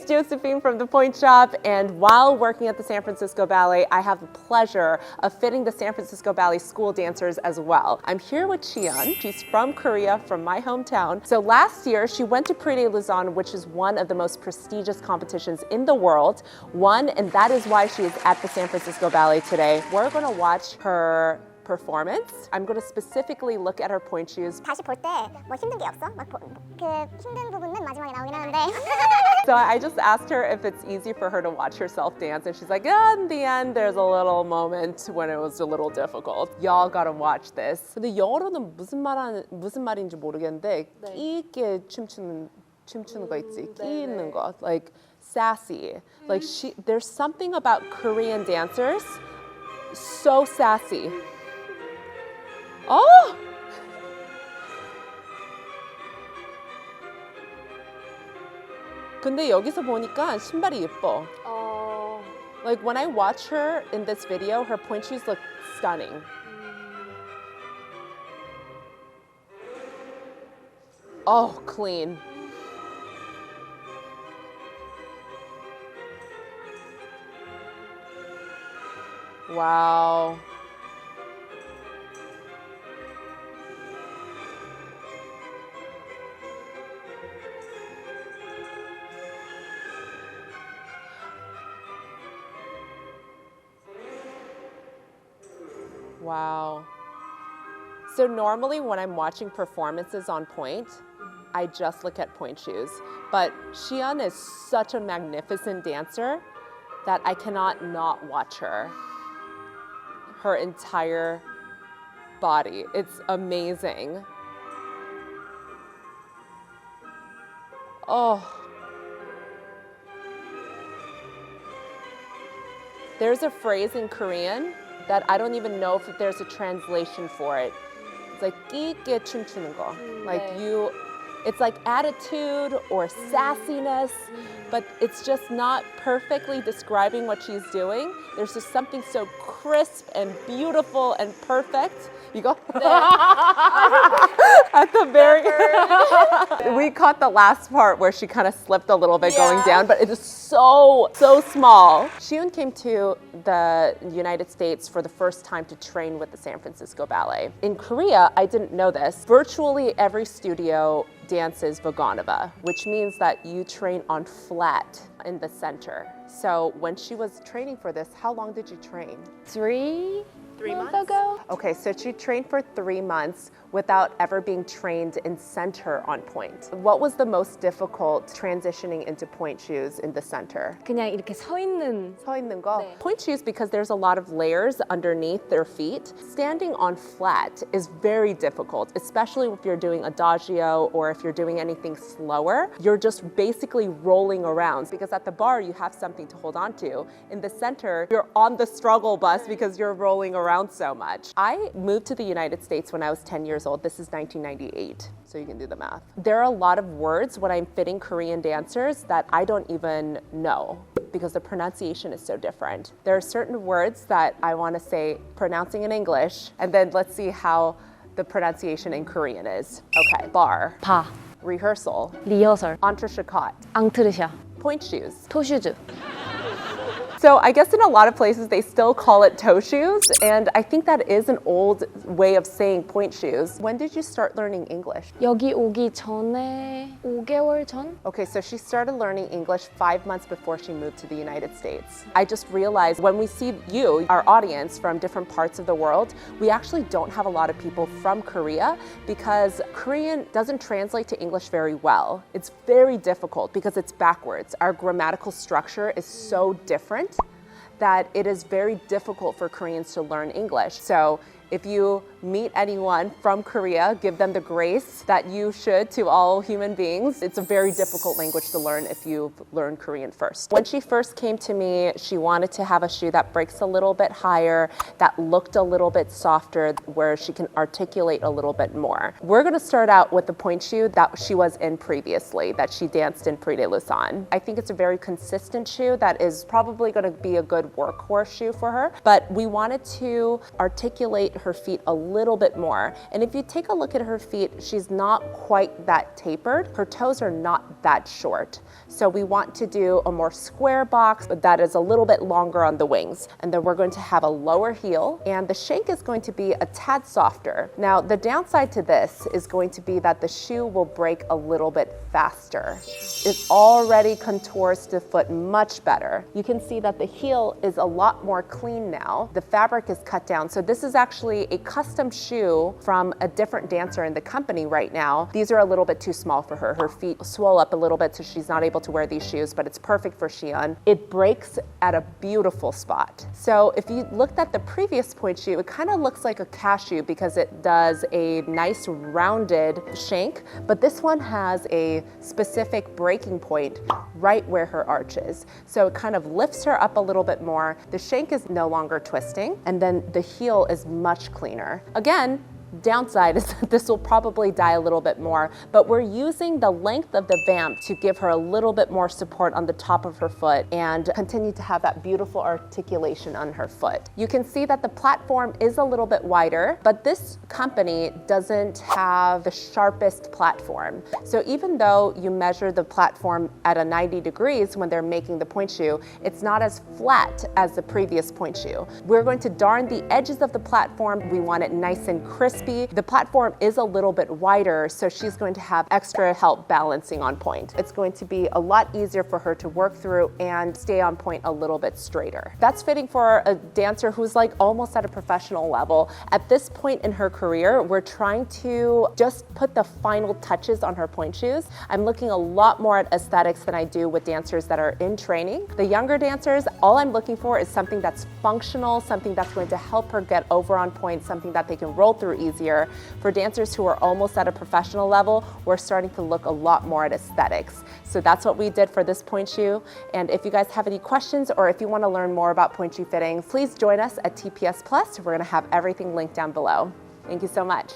Josephine from the Pointe shop, and while working at the San Francisco Ballet, I have the pleasure of fitting the San Francisco Ballet school dancers as well. I'm here with Seehyun. She's from Korea, from my hometown. So last year, she went to Prix de Lausanne, which is one of the most prestigious competitions in the world, and that is why she is at the San Francisco Ballet today. We're gonna watch her performance. I'm going to specifically look at her pointe shoes. 다시 볼 때 뭐 힘든 게 없어? 그 힘든 부분은 마지막에 나오긴 하는데. So I just asked her if it's easy for her to watch herself dance, and she's like, yeah, in the end, there's a little moment when it was a little difficult. Y'all gotta watch this. 근데 영어로는 무슨 말인지 모르겠는데 끼 있게 춤추는 거 있지. 끼 있는 거, like sassy. Like there's something about Korean dancers so sassy. Oh! 근데 여기서 보니까 신발이 예뻐. Like when I watch her in this video, her pointe shoes look stunning. Oh, clean. Wow. Wow. So normally when I'm watching performances on pointe, I just look at pointe shoes. But Seehyun is such a magnificent dancer that I cannot not watch her. Her entire body. It's amazing. Oh. There's a phrase in Korean that I don't even know if there's a translation for it. It's like 끼 있게 춤추는 거. Like it's like attitude or sassiness, but it's just not perfectly describing what she's doing. There's just something so crisp and beautiful and perfect. You go? At the very we caught the last part where she kind of slipped a little bit going down, but it is so small. Seehyun came to the United States for the first time to train with the San Francisco Ballet. In Korea, I didn't know this. Virtually every studio dances Vagonova, which means that you train on flat in the center. So when she was training for this, how long did you train? 3 months ago. Okay, so she trained for 3 months without ever being trained in center on pointe. What was the most difficult transitioning into pointe shoes in the center? 그냥 이렇게 서 있는 거. 네. Pointe shoes, because there's a lot of layers underneath their feet, standing on flat is very difficult, especially if you're doing adagio or if you're doing anything slower. You're just basically rolling around because at the bar you have something to hold on to. In the center, you're on the struggle bus because you're rolling around so much. I moved to the United States when I was 10 years old. This is 1998, so you can do the math. There are a lot of words when I'm fitting Korean dancers that I don't even know because the pronunciation is so different. There are certain words that I want to say pronouncing in English, and then let's see how the pronunciation in Korean is. Okay, bar. 바, Rehearsal. 리허설, Entrechocot. 앙트르샤, Pointe shoes. 토슈즈. So I guess in a lot of places they still call it toe shoes, and I think that is an old way of saying pointe shoes. When did you start learning English? 여기 오기 전에 5개월 전? Okay, so she started learning English 5 months before she moved to the United States. I just realized when we see you, our audience from different parts of the world, we actually don't have a lot of people from Korea because Korean doesn't translate to English very well. It's very difficult because it's backwards. Our grammatical structure is so different that it is very difficult for Koreans to learn English. So if you meet anyone from Korea, give them the grace that you should to all human beings. It's a very difficult language to learn if you've learned Korean first. When she first came to me, she wanted to have a shoe that breaks a little bit higher, that looked a little bit softer, where she can articulate a little bit more. We're gonna start out with the pointe shoe that she was in previously, that she danced in Prix de Lausanne. I think it's a very consistent shoe that is probably gonna be a good workhorse shoe for her, but we wanted to articulate her feet a little bit more. And if you take a look at her feet, she's not quite that tapered. Her toes are not that short. So we want to do a more square box that is a little bit longer on the wings. And then we're going to have a lower heel, and the shank is going to be a tad softer. Now, the downside to this is going to be that the shoe will break a little bit faster. It already contours the foot much better. You can see that the heel is a lot more clean now. The fabric is cut down. So this is actually a custom shoe from a different dancer in the company right now. These are a little bit too small for her. Her feet swell up a little bit, so she's not able to wear these shoes, but it's perfect for Seehyun. It breaks at a beautiful spot. So if you looked at the previous pointe shoe, it kind of looks like a cashew because it does a nice rounded shank, but this one has a specific breaking point right where her arch is. So it kind of lifts her up a little bit more. The shank is no longer twisting, and then the heel is much cleaner. Again, downside is that this will probably die a little bit more, but we're using the length of the vamp to give her a little bit more support on the top of her foot and continue to have that beautiful articulation on her foot. You can see that the platform is a little bit wider, but this company doesn't have the sharpest platform. So even though you measure the platform at a 90 degrees when they're making the pointe shoe, it's not as flat as the previous pointe shoe. We're going to darn the edges of the platform. We want it nice and crisp. The platform is a little bit wider, so she's going to have extra help balancing on point. It's going to be a lot easier for her to work through and stay on point a little bit straighter. That's fitting for a dancer who's like almost at a professional level. At this point in her career, we're trying to just put the final touches on her pointe shoes. I'm looking a lot more at aesthetics than I do with dancers that are in training. The younger dancers, all I'm looking for is something that's functional, something that's going to help her get over on point, something that they can roll through easier. For dancers who are almost at a professional level, we're starting to look a lot more at aesthetics. So that's what we did for this pointe shoe. And if you guys have any questions or if you want to learn more about pointe shoe fittings, please join us at TPS Plus. We're going to have everything linked down below. Thank you so much.